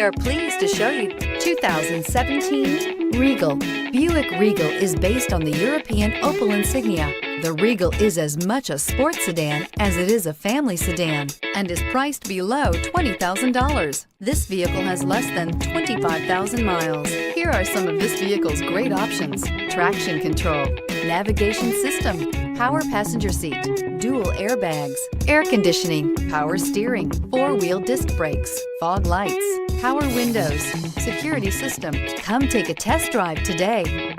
We are pleased to show you 2017 Regal. Buick Regal is based on the European Opel Insignia. The Regal is as much a sports sedan as it is a family sedan and is priced below $20,000. This vehicle has less than 25,000 miles. Here are some of this vehicle's great options: traction control, navigation system, power passenger seat, dual airbags, air conditioning, power steering, four-wheel disc brakes, fog lights, power windows, security system. Come take a test drive today.